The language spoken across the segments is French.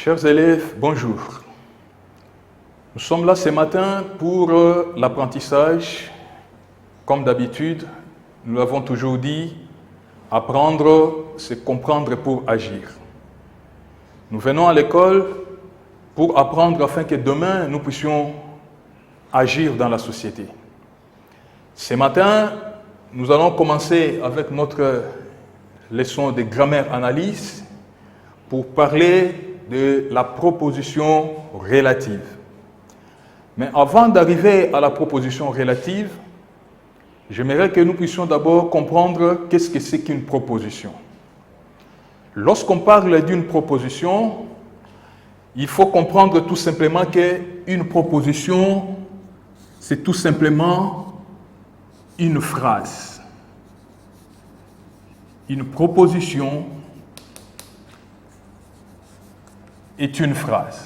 Chers élèves, bonjour. Nous sommes là ce matin pour l'apprentissage. Comme d'habitude, nous l'avons toujours dit, apprendre, c'est comprendre pour agir. Nous venons à l'école pour apprendre afin que demain, nous puissions agir dans la société. Ce matin, nous allons commencer avec notre leçon de grammaire-analyse pour parler de la proposition relative. Mais avant d'arriver à la proposition relative, j'aimerais que nous puissions d'abord comprendre qu'est-ce que c'est qu'une proposition. Lorsqu'on parle d'une proposition, il faut comprendre tout simplement qu'une proposition, c'est tout simplement une phrase. Une proposition est une phrase.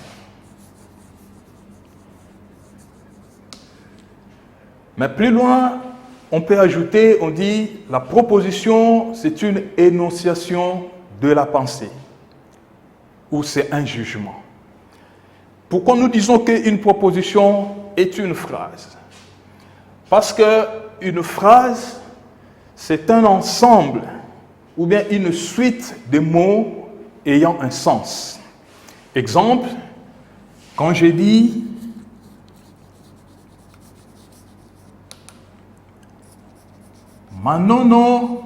Mais plus loin, on peut ajouter, on dit, la proposition, c'est une énonciation de la pensée, ou c'est un jugement. Pourquoi nous disons qu'une proposition est une phrase? Parce qu'une phrase, c'est un ensemble, ou bien une suite de mots ayant un sens. Exemple, quand j'ai dit Manono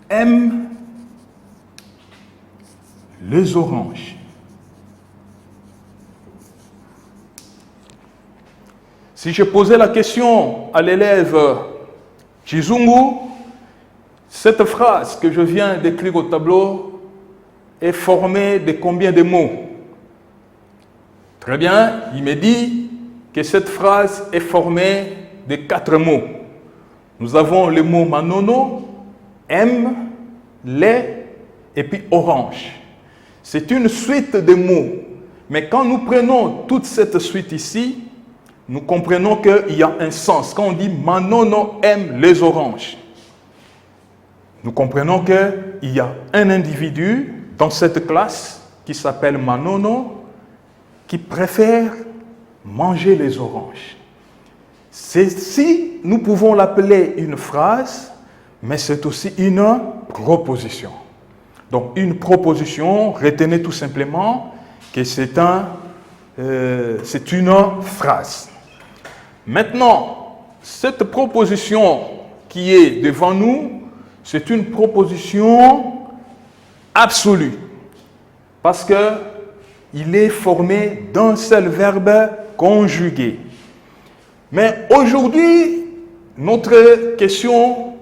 aime les oranges. Si je posais la question à l'élève Chizungu, cette phrase que je viens d'écrire au tableau est formée de combien de mots? Très bien, il me dit que cette phrase est formée de 4 mots. Nous avons le mot manono, aime, lait et puis orange. C'est une suite de mots. Mais quand nous prenons toute cette suite ici, nous comprenons qu'il y a un sens. Quand on dit Manono aime les oranges, nous comprenons qu'il y a un individu dans cette classe qui s'appelle Manono qui préfère manger les oranges. Ceci, nous pouvons l'appeler une phrase, mais c'est aussi une proposition. Donc une proposition, retenez tout simplement que c'est une phrase. Maintenant, cette proposition qui est devant nous, c'est une proposition absolue, parce qu'il est formé d'un seul verbe conjugué. Mais aujourd'hui, notre question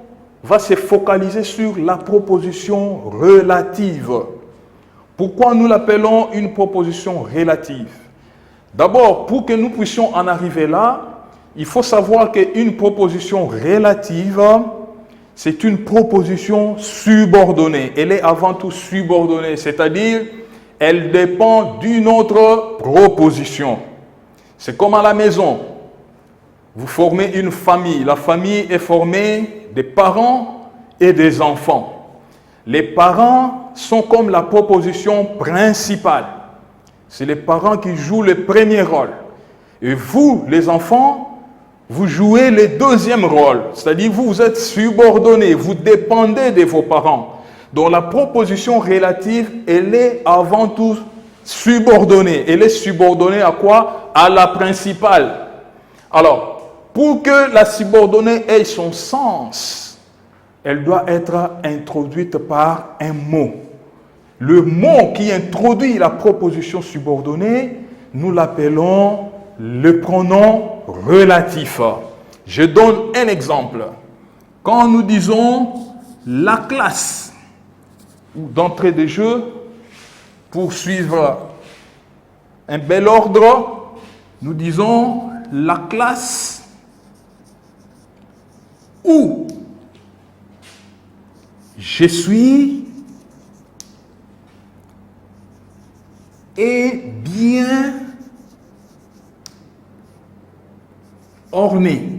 va se focaliser sur la proposition relative. Pourquoi nous l'appelons une proposition relative? D'abord, pour que nous puissions en arriver là, il faut savoir qu'une proposition relative, c'est une proposition subordonnée. Elle est avant tout subordonnée, c'est-à-dire elle dépend d'une autre proposition. C'est comme à la maison. Vous formez une famille. La famille est formée des parents et des enfants. Les parents sont comme la proposition principale. C'est les parents qui jouent le premier rôle. Et vous, les enfants, vous jouez le deuxième rôle. C'est-à-dire vous êtes subordonnés, vous dépendez de vos parents. Donc la proposition relative, elle est avant tout subordonnée. Elle est subordonnée à quoi? À la principale. Alors, pour que la subordonnée ait son sens, elle doit être introduite par un mot. Le mot qui introduit la proposition subordonnée, nous l'appelons le pronom relatif. Je donne un exemple. Quand nous disons la classe, ou d'entrée de jeu, pour suivre un bel ordre, nous disons la classe où je suis est bien ornée.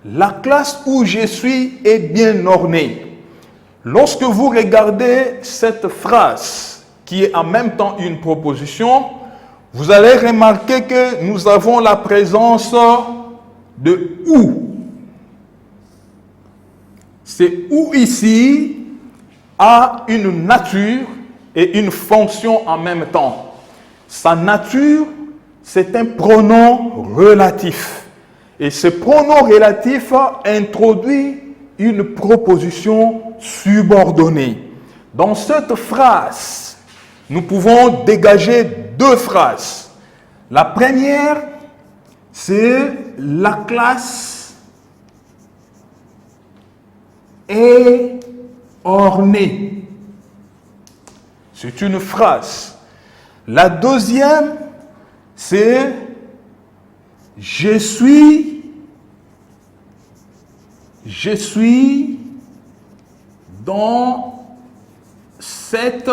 La classe où je suis est bien ornée. Lorsque vous regardez cette phrase qui est en même temps une proposition, vous allez remarquer que nous avons la présence de « ou ». C'est « ou » ici a une nature et une fonction en même temps. Sa nature, c'est un pronom relatif. Et ce pronom relatif introduit une proposition subordonnée. Dans cette phrase, nous pouvons dégager deux phrases. La première, c'est la classe est ornée. C'est une phrase. La deuxième, c'est je suis dans cette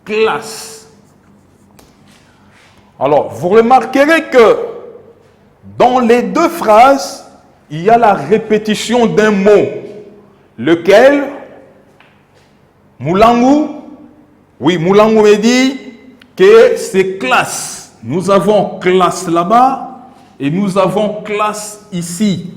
classe. Alors, vous remarquerez que dans les deux phrases, il y a la répétition d'un mot, lequel Moulangu, oui, Moulangu me dit que c'est classe. Nous avons classe là-bas et nous avons classe ici.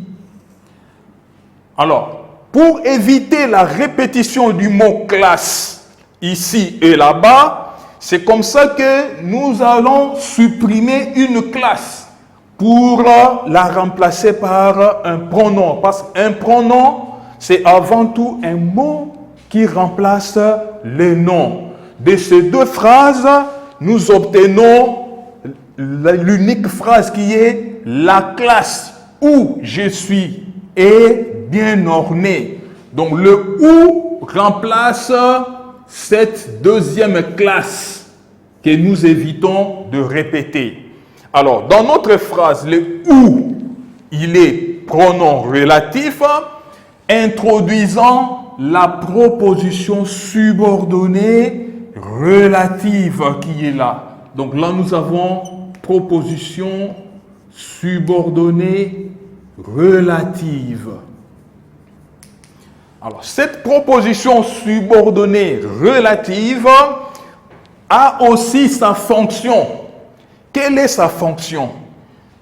Alors, pour éviter la répétition du mot classe ici et là-bas, c'est comme ça que nous allons supprimer une classe pour la remplacer par un pronom. Parce qu'un pronom, c'est avant tout un mot qui remplace le nom. De ces deux phrases, nous obtenons l'unique phrase qui est la classe où je suis est bien ornée. Donc le où remplace cette deuxième classe que nous évitons de répéter. Alors dans notre phrase, le où, il est pronom relatif introduisant la proposition subordonnée relative qui est là. Donc là nous avons proposition subordonnée relative. Alors, cette proposition subordonnée relative a aussi sa fonction. Quelle est sa fonction?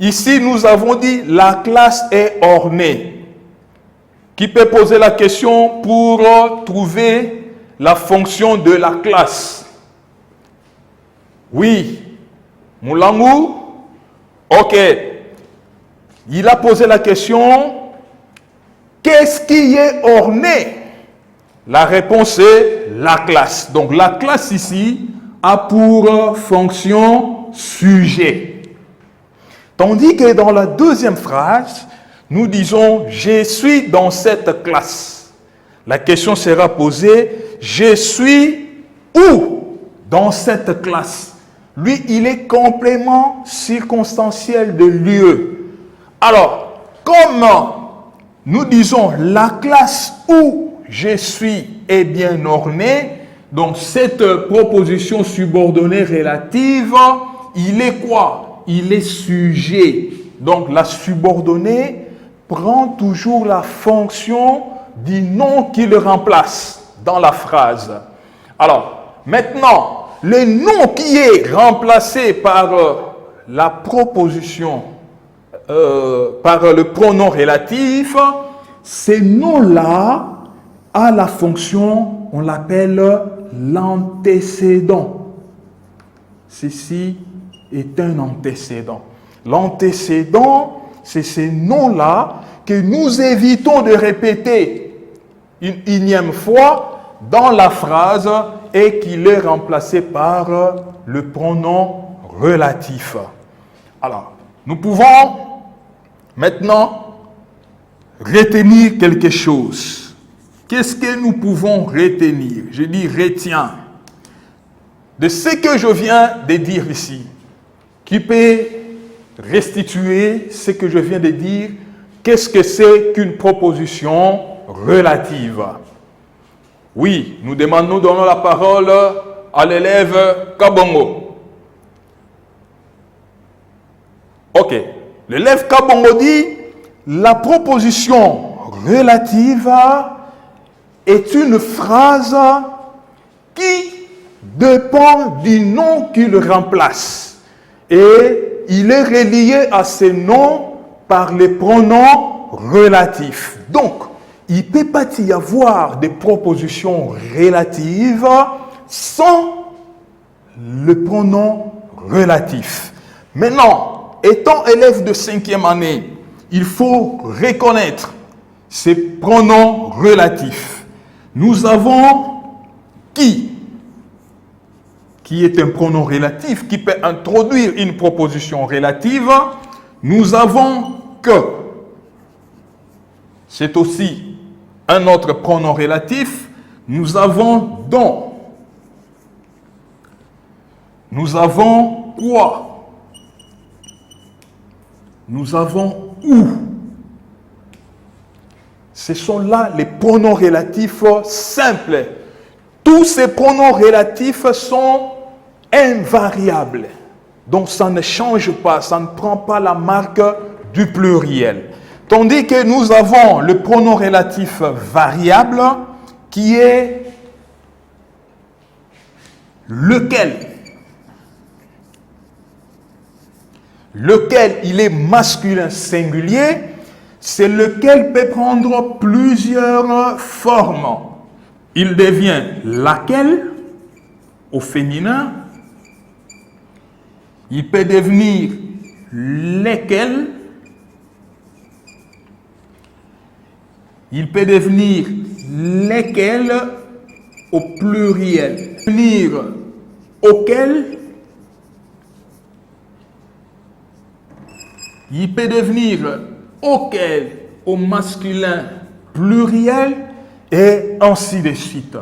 Ici, nous avons dit la classe est ornée. Qui peut poser la question pour trouver la fonction de la classe? Oui. Moulangu? Ok. Il a posé la question, qu'est-ce qui est orné? La réponse est la classe. Donc la classe ici a pour fonction sujet. Tandis que dans la deuxième phrase, nous disons, je suis dans cette classe. La question sera posée, je suis où dans cette classe? Lui, il est complément circonstanciel de lieu. Alors, comme nous disons la classe où je suis est bien ornée, donc cette proposition subordonnée relative, il est quoi? Il est sujet. Donc la subordonnée prend toujours la fonction du nom qui le remplace dans la phrase. Alors, maintenant, le nom qui est remplacé par la proposition par le pronom relatif, ces noms-là a la fonction, on l'appelle l'antécédent. Ceci est un antécédent. L'antécédent, c'est ces noms-là que nous évitons de répéter une énième fois dans la phrase et qu'il est remplacé par le pronom relatif. Alors, nous pouvons maintenant retenir quelque chose. Qu'est-ce que nous pouvons retenir? Je dis retiens. De ce que je viens de dire ici, qui peut restituer ce que je viens de dire, qu'est-ce que c'est qu'une proposition relative? Oui, nous donnons la parole à l'élève Kabongo. Ok. L'élève Kabongo dit, la proposition relative est une phrase qui dépend du nom qui le remplace. Et il est relié à ce nom par les pronoms relatifs. Donc, il ne peut pas y avoir des propositions relatives sans le pronom relatif. Maintenant, étant élève de 5e année, il faut reconnaître ces pronoms relatifs. Nous avons qui est un pronom relatif, qui peut introduire une proposition relative. Nous avons que. C'est aussi un autre pronom relatif. Nous avons dont. Nous avons quoi. Nous avons où. Ce sont là les pronoms relatifs simples. Tous ces pronoms relatifs sont invariables. Donc ça ne change pas, ça ne prend pas la marque du pluriel. Tandis que nous avons le pronom relatif variable qui est lequel. Lequel il est masculin singulier, c'est lequel peut prendre plusieurs formes. Il devient laquelle au féminin. Il peut devenir lesquels. Il peut devenir lesquels au pluriel. Devenir auquel. Il peut devenir auquel au masculin pluriel et ainsi de suite.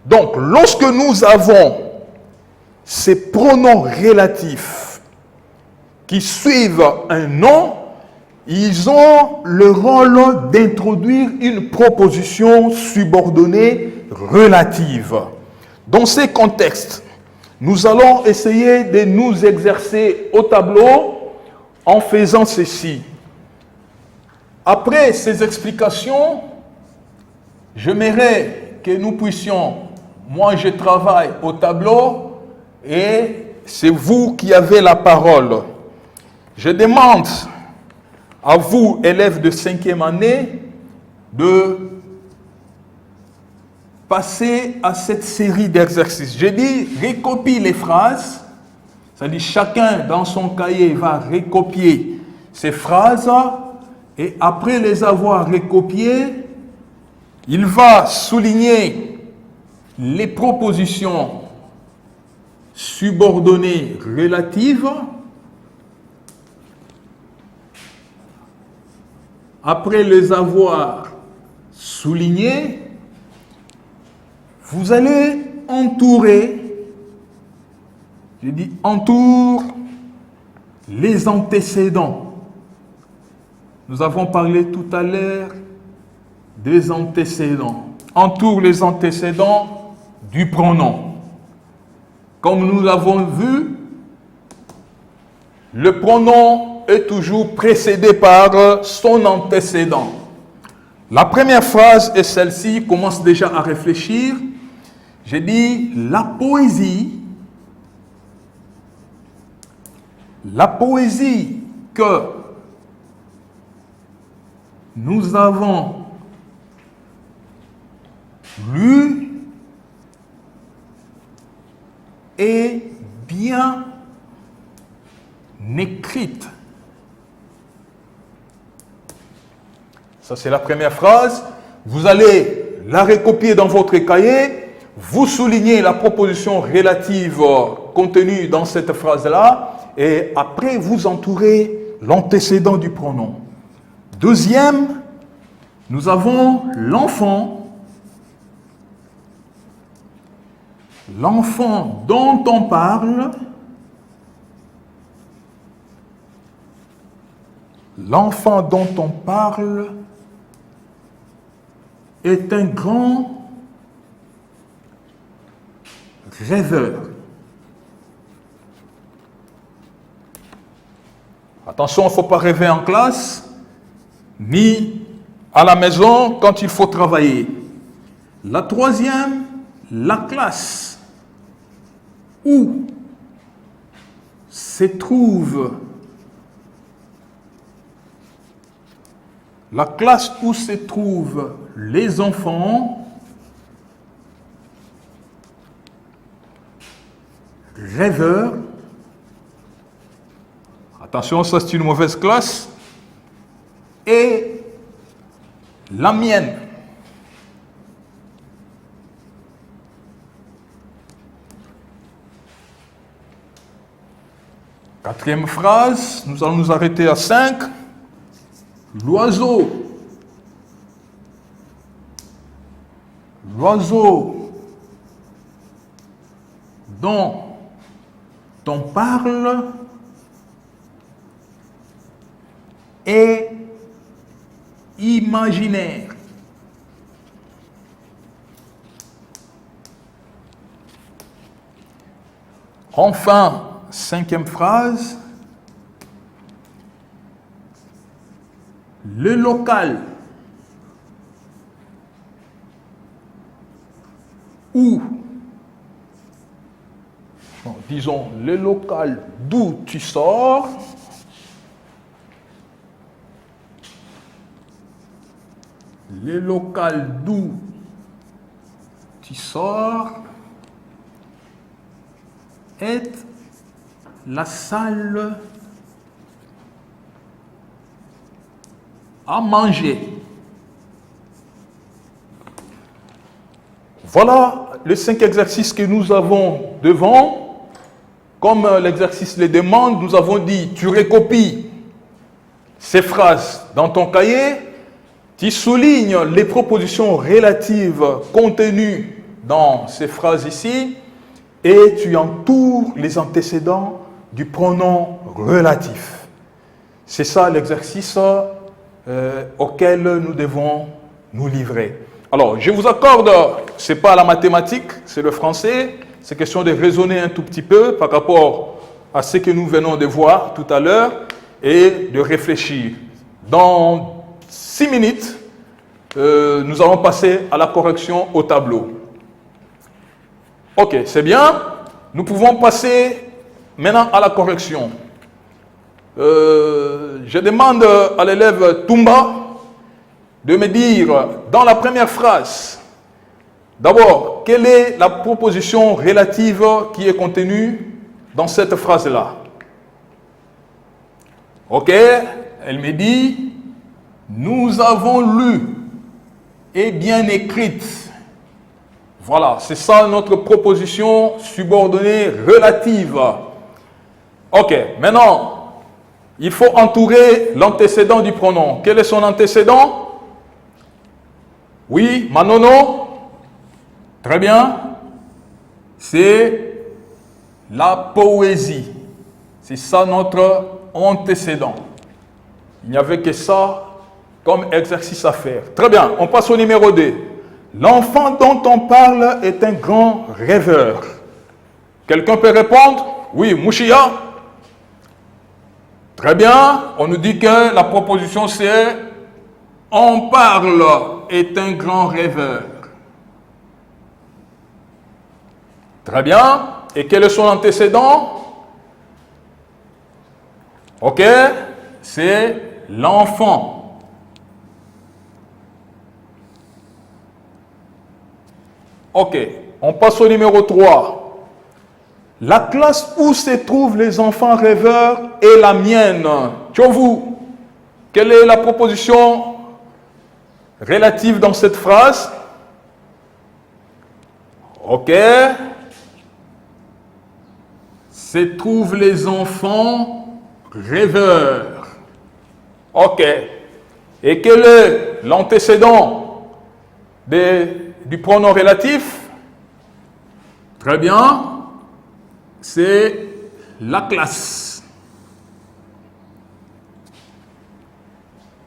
Donc, lorsque nous avons ces pronoms relatifs qui suivent un nom, ils ont le rôle d'introduire une proposition subordonnée relative. Dans ces contextes, nous allons essayer de nous exercer au tableau en faisant ceci. Après ces explications, j'aimerais que nous puissions, moi je travaille au tableau et c'est vous qui avez la parole. Je demande à vous, élèves de 5e année, de passer à cette série d'exercices. Je dis, recopie les phrases, c'est-à-dire chacun dans son cahier va recopier ces phrases et après les avoir recopiées, il va souligner les propositions subordonnées relatives. Après les avoir soulignées, vous allez entourer, je dis entoure les antécédents. Nous avons parlé tout à l'heure des antécédents. Entoure les antécédents du pronom. Comme nous l'avons vu, le pronom est toujours précédé par son antécédent. La première phrase est celle-ci, commence déjà à réfléchir. J'ai dit la poésie que nous avons lue est bien écrite. Ça, c'est la première phrase. Vous allez la recopier dans votre cahier. Vous soulignez la proposition relative contenue dans cette phrase-là. Et après, vous entourez l'antécédent du pronom. Deuxième, nous avons l'enfant. L'enfant dont on parle. L'enfant dont on parle est un grand rêveur. Attention, il ne faut pas rêver en classe, ni à la maison quand il faut travailler. La troisième, la classe où se trouve les enfants rêveurs. Attention, ça c'est une mauvaise classe. Et la mienne. Quatrième phrase, nous allons nous arrêter à 5. L'oiseau dont on parle est imaginaire. Enfin, cinquième phrase, le local où, disons, le local d'où tu sors, le local d'où tu sors est la salle à manger. Voilà les 5 exercices que nous avons devant. Comme l'exercice les demande, nous avons dit, tu recopies ces phrases dans ton cahier, tu soulignes les propositions relatives contenues dans ces phrases ici, et tu entoures les antécédents du pronom relatif. C'est ça l'exercice auquel nous devons nous livrer. Alors, je vous accorde, ce n'est pas la mathématique, c'est le français. C'est question de raisonner un tout petit peu par rapport à ce que nous venons de voir tout à l'heure et de réfléchir. Dans 6 minutes, nous allons passer à la correction au tableau. Ok, c'est bien. Nous pouvons passer maintenant à la correction. Je demande à l'élève Toumba de me dire, dans la première phrase, d'abord, quelle est la proposition relative qui est contenue dans cette phrase-là? Ok, elle me dit, nous avons lu et bien écrite. Voilà, c'est ça notre proposition subordonnée relative. Ok, maintenant, il faut entourer l'antécédent du pronom. Quel est son antécédent? Oui, Manono? Très bien. C'est la poésie. C'est ça notre antécédent. Il n'y avait que ça comme exercice à faire. Très bien, on passe au numéro 2. L'enfant dont on parle est un grand rêveur. Quelqu'un peut répondre? Oui, Mouchia. Très bien, on nous dit que la proposition c'est on parle est un grand rêveur. Très bien, et quel est son antécédent? Ok, c'est l'enfant. Ok, on passe au numéro 3. La classe où se trouvent les enfants rêveurs est la mienne. Tchovu, quelle est la proposition relative dans cette phrase? Ok. Se trouvent les enfants rêveurs. Ok. Et quel est l'antécédent du pronom relatif? Très bien. C'est la classe.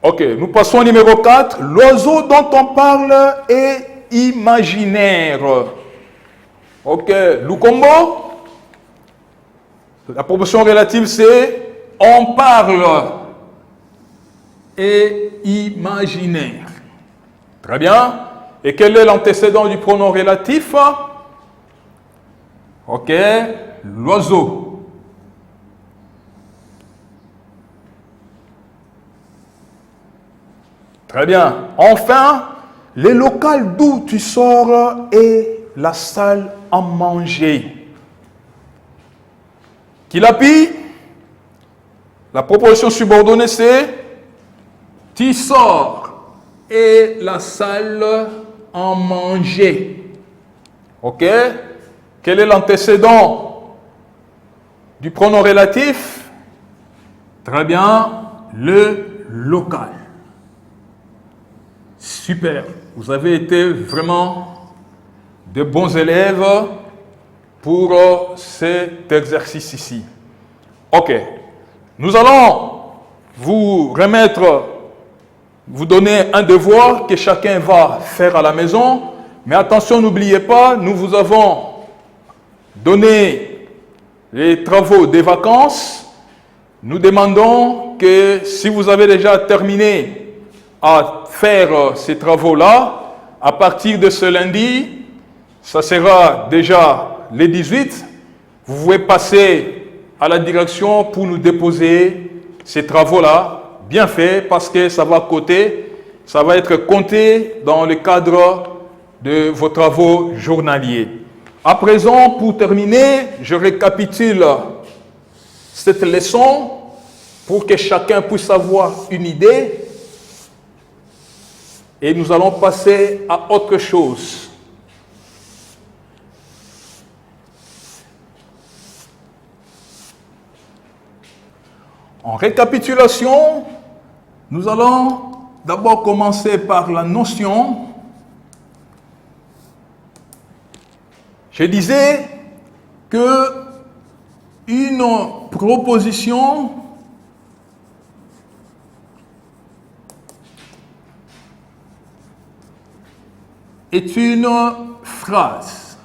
Ok, nous passons au numéro 4. L'oiseau dont on parle est imaginaire. Ok, Lukombo. La proposition relative, c'est on parle et imaginaire. Très bien. Et quel est l'antécédent du pronom relatif? Ok, l'oiseau. Très bien. Enfin, les locales d'où tu sors et la salle à manger. Qui l'appuie? La proposition subordonnée, c'est tu sors et la salle à manger. Ok? Quel est l'antécédent du pronom relatif? Très bien, le local. Super, vous avez été vraiment de bons élèves pour cet exercice ici. Ok, nous allons vous remettre, vous donner un devoir que chacun va faire à la maison. Mais attention, n'oubliez pas, nous vous avons donné les travaux des vacances. Nous demandons que si vous avez déjà terminé à faire ces travaux-là, à partir de ce lundi, ça sera déjà le 18, vous pouvez passer à la direction pour nous déposer ces travaux-là, bien faits, parce que ça va être compté dans le cadre de vos travaux journaliers. À présent, pour terminer, je récapitule cette leçon pour que chacun puisse avoir une idée. Et nous allons passer à autre chose. En récapitulation, nous allons d'abord commencer par la notion. Je disais que une proposition est une phrase.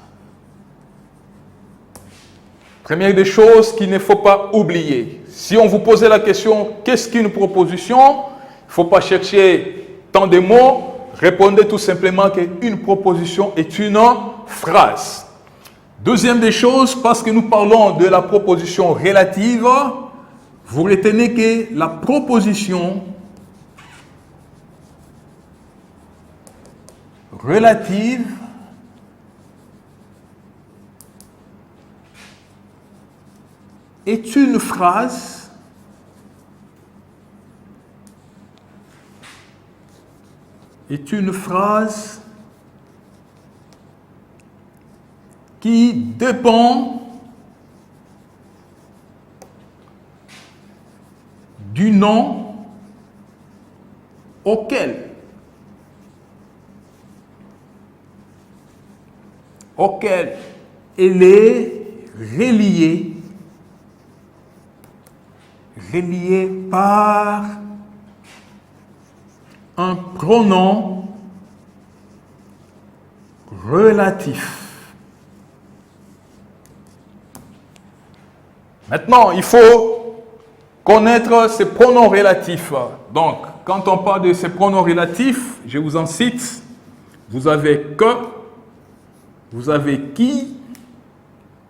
Première des choses qu'il ne faut pas oublier. Si on vous posait la question, qu'est-ce qu'une proposition? Il ne faut pas chercher tant de mots. Répondez tout simplement qu'une proposition est une phrase. Deuxième des choses, parce que nous parlons de la proposition relative, vous retenez que la proposition relative est une phrase qui dépend du nom auquel elle est reliée par un pronom relatif. Maintenant, il faut connaître ces pronoms relatifs. Donc, quand on parle de ces pronoms relatifs, je vous en cite. Vous avez que, vous avez qui,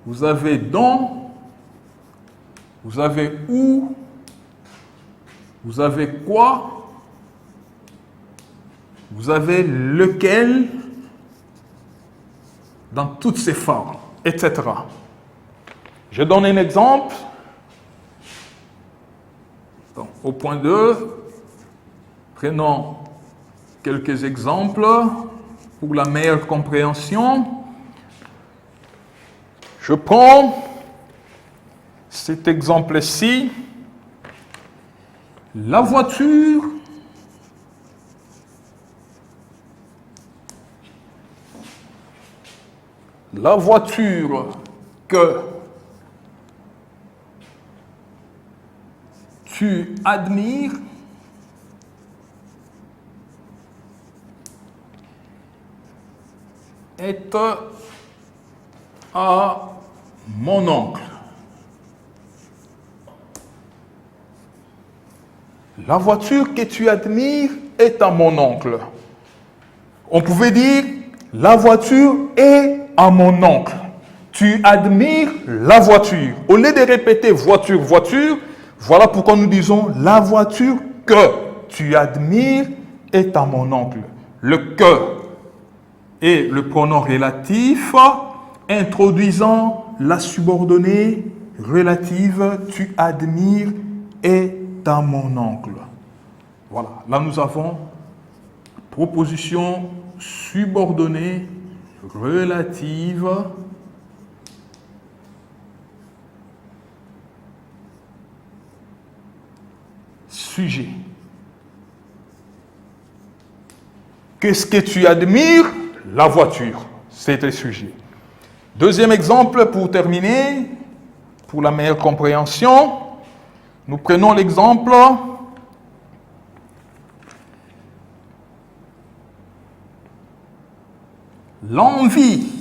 vous avez dont, vous avez où, vous avez quoi, vous avez lequel, dans toutes ses formes, etc. Je donne un exemple. Donc, au point 2, prenons quelques exemples pour la meilleure compréhension. Je prends cet exemple-ci. La voiture que tu admires est à mon oncle. La voiture que tu admires est à mon oncle. On pouvait dire, la voiture est à mon oncle. Tu admires la voiture. Au lieu de répéter voiture, voiture, voilà pourquoi nous disons la voiture que tu admires est à mon oncle. Le que est le pronom relatif introduisant la subordonnée relative tu admires est à mon oncle. Voilà, là nous avons proposition subordonnée relative sujet. Qu'est-ce que tu admires? La voiture, c'est le sujet. Deuxième exemple pour terminer, pour la meilleure compréhension, nous prenons l'exemple l'envie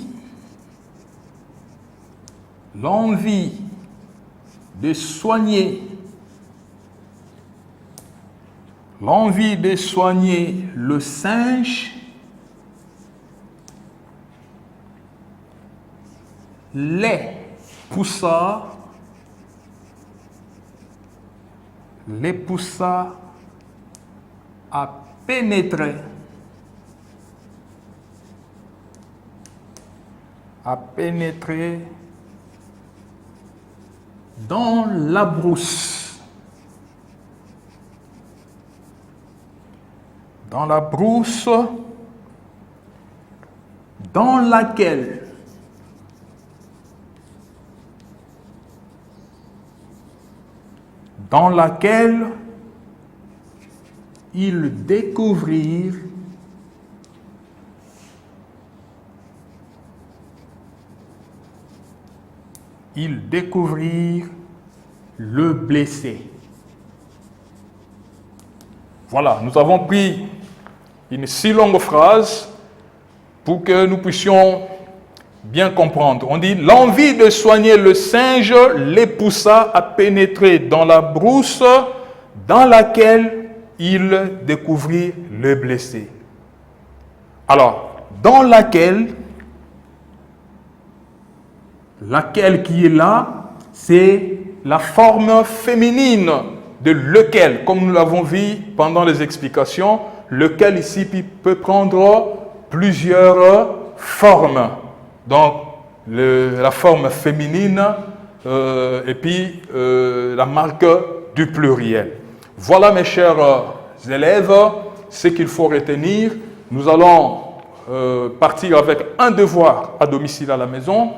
de soigner le singe les poussa à pénétrer dans la brousse. Dans la brousse dans laquelle ils découvrirent le blessé. Voilà, nous avons pris une si longue phrase pour que nous puissions bien comprendre. On dit, l'envie de soigner le singe les poussa à pénétrer dans la brousse dans laquelle ils découvrirent le blessé. Alors, dans laquelle qui est là, c'est la forme féminine de lequel, comme nous l'avons vu pendant les explications, lequel ici peut prendre plusieurs formes. Donc, la forme féminine et puis la marque du pluriel. Voilà, mes chers élèves, ce qu'il faut retenir. Nous allons partir avec un devoir à domicile à la maison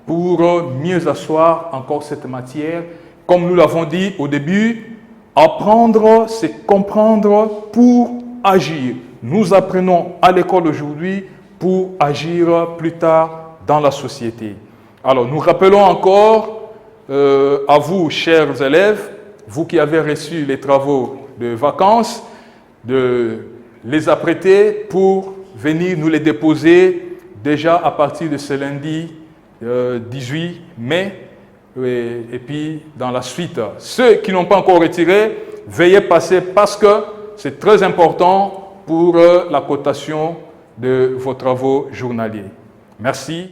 pour mieux asseoir encore cette matière. Comme nous l'avons dit au début, apprendre, c'est comprendre pour agir. Nous apprenons à l'école aujourd'hui pour agir plus tard dans la société. Alors, nous rappelons encore à vous, chers élèves, vous qui avez reçu les travaux de vacances, de les apprêter pour venir nous les déposer déjà à partir de ce lundi 18 mai et puis dans la suite. Ceux qui n'ont pas encore retiré, veuillez passer parce que c'est très important pour la cotation de vos travaux journaliers. Merci.